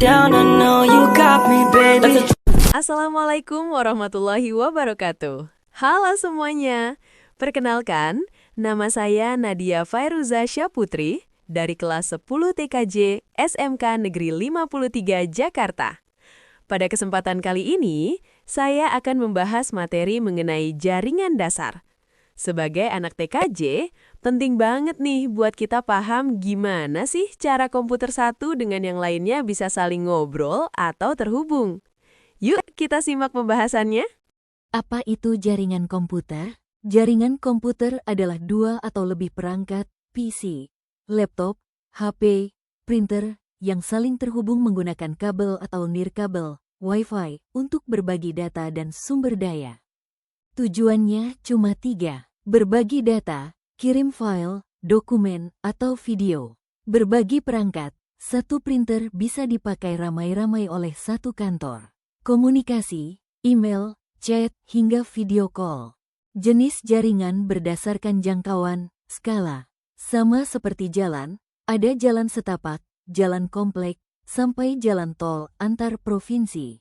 down, I know you got me, baby. Assalamualaikum warahmatullahi wabarakatuh. Halo semuanya. Perkenalkan, nama saya Nadia Fairuza Syaputri dari kelas 10 TKJ SMK Negeri 53 Jakarta. Pada kesempatan kali ini, saya akan membahas materi mengenai jaringan dasar. Sebagai anak TKJ, penting banget nih buat kita paham gimana sih cara komputer satu dengan yang lainnya bisa saling ngobrol atau terhubung. Yuk kita simak pembahasannya. Apa itu jaringan komputer? Jaringan komputer adalah dua atau lebih perangkat, PC, laptop, HP, printer, yang saling terhubung menggunakan kabel atau nirkabel, Wi-Fi, untuk berbagi data dan sumber daya. Tujuannya cuma 3. Berbagi data, kirim file, dokumen, atau video. Berbagi perangkat, satu printer bisa dipakai ramai-ramai oleh satu kantor. Komunikasi, email, chat, hingga video call. Jenis jaringan berdasarkan jangkauan, skala. Sama seperti jalan, ada jalan setapak, jalan komplek, sampai jalan tol antar provinsi.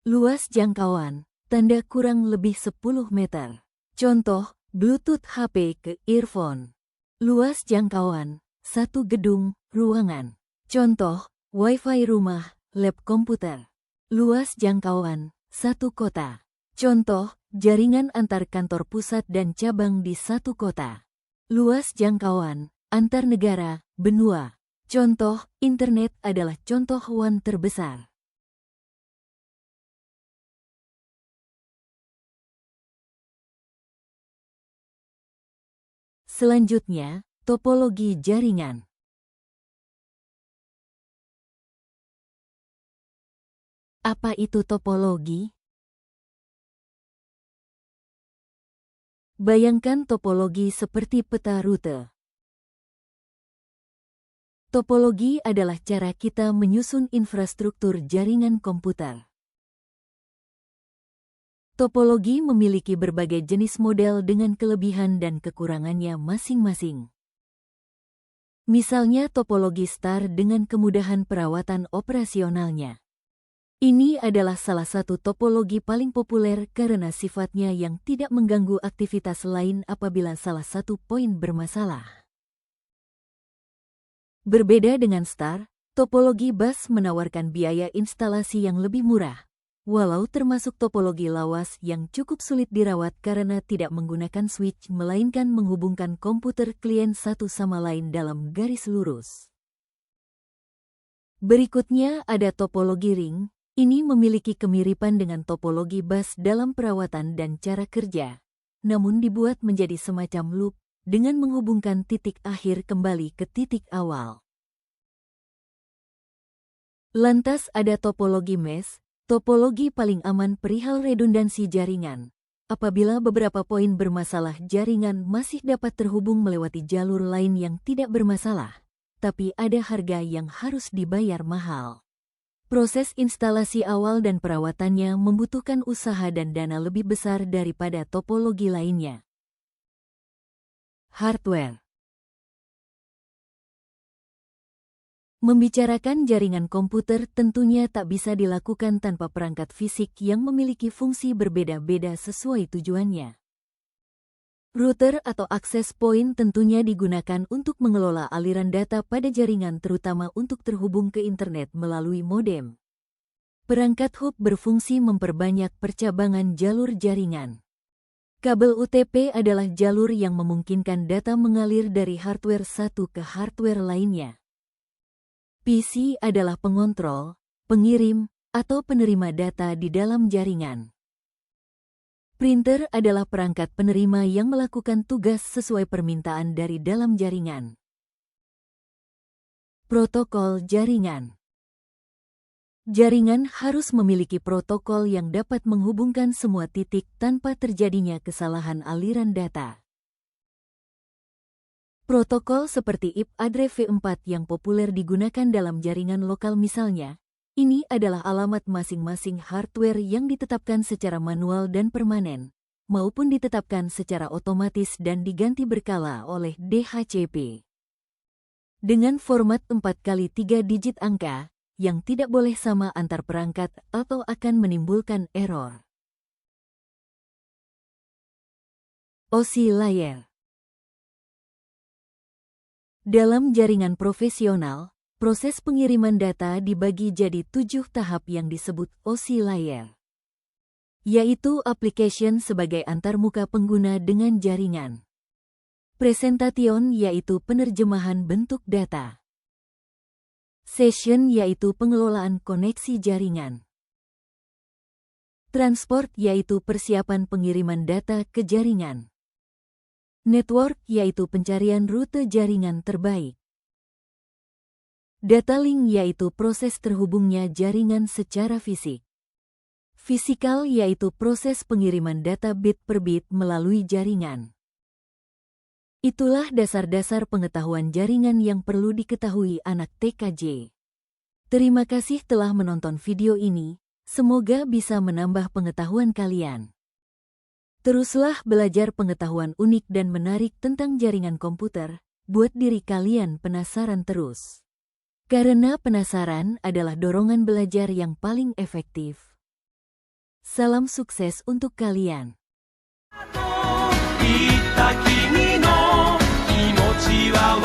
Luas jangkauan, tanda kurang lebih 10 meter. Contoh, Bluetooth HP ke earphone. Luas jangkauan, satu gedung, ruangan. Contoh, Wi-Fi rumah, lab komputer. Luas jangkauan, satu kota. Contoh, jaringan antar kantor pusat dan cabang di satu kota. Luas jangkauan, antar negara, benua. Contoh, internet adalah contoh WAN terbesar. Selanjutnya, topologi jaringan. Apa itu topologi? Bayangkan topologi seperti peta rute. Topologi adalah cara kita menyusun infrastruktur jaringan komputer. Topologi memiliki berbagai jenis model dengan kelebihan dan kekurangannya masing-masing. Misalnya topologi STAR dengan kemudahan perawatan operasionalnya. Ini adalah salah satu topologi paling populer karena sifatnya yang tidak mengganggu aktivitas lain apabila salah satu poin bermasalah. Berbeda dengan STAR, topologi bus menawarkan biaya instalasi yang lebih murah, walau termasuk topologi lawas yang cukup sulit dirawat karena tidak menggunakan switch melainkan menghubungkan komputer klien satu sama lain dalam garis lurus. Berikutnya ada topologi ring. Ini memiliki kemiripan dengan topologi bus dalam perawatan dan cara kerja, namun dibuat menjadi semacam loop dengan menghubungkan titik akhir kembali ke titik awal. Lantas ada topologi mesh, topologi paling aman perihal redundansi jaringan. Apabila beberapa poin bermasalah, jaringan masih dapat terhubung melewati jalur lain yang tidak bermasalah, tapi ada harga yang harus dibayar mahal. Proses instalasi awal dan perawatannya membutuhkan usaha dan dana lebih besar daripada topologi lainnya. Hardware. Membicarakan jaringan komputer tentunya tak bisa dilakukan tanpa perangkat fisik yang memiliki fungsi berbeda-beda sesuai tujuannya. Router atau access point tentunya digunakan untuk mengelola aliran data pada jaringan terutama untuk terhubung ke internet melalui modem. Perangkat hub berfungsi memperbanyak percabangan jalur jaringan. Kabel UTP adalah jalur yang memungkinkan data mengalir dari hardware satu ke hardware lainnya. PC adalah pengontrol, pengirim, atau penerima data di dalam jaringan. Printer adalah perangkat penerima yang melakukan tugas sesuai permintaan dari dalam jaringan. Protokol jaringan. Jaringan harus memiliki protokol yang dapat menghubungkan semua titik tanpa terjadinya kesalahan aliran data. Protokol seperti IP Adre V4 yang populer digunakan dalam jaringan lokal misalnya, ini adalah alamat masing-masing hardware yang ditetapkan secara manual dan permanen, maupun ditetapkan secara otomatis dan diganti berkala oleh DHCP. Dengan format 4 kali 3 digit angka, yang tidak boleh sama antar perangkat atau akan menimbulkan error. OSI layer. Dalam jaringan profesional, proses pengiriman data dibagi jadi 7 tahap yang disebut OSI layer, yaitu application sebagai antarmuka pengguna dengan jaringan, presentation yaitu penerjemahan bentuk data, session yaitu pengelolaan koneksi jaringan, transport yaitu persiapan pengiriman data ke jaringan, network yaitu pencarian rute jaringan terbaik, data link yaitu proses terhubungnya jaringan secara fisik, physical yaitu proses pengiriman data bit per bit melalui jaringan. Itulah dasar-dasar pengetahuan jaringan yang perlu diketahui anak TKJ. Terima kasih telah menonton video ini, semoga bisa menambah pengetahuan kalian. Teruslah belajar pengetahuan unik dan menarik tentang jaringan komputer, buat diri kalian penasaran terus. Karena penasaran adalah dorongan belajar yang paling efektif. Salam sukses untuk kalian. 言った君の気持ちは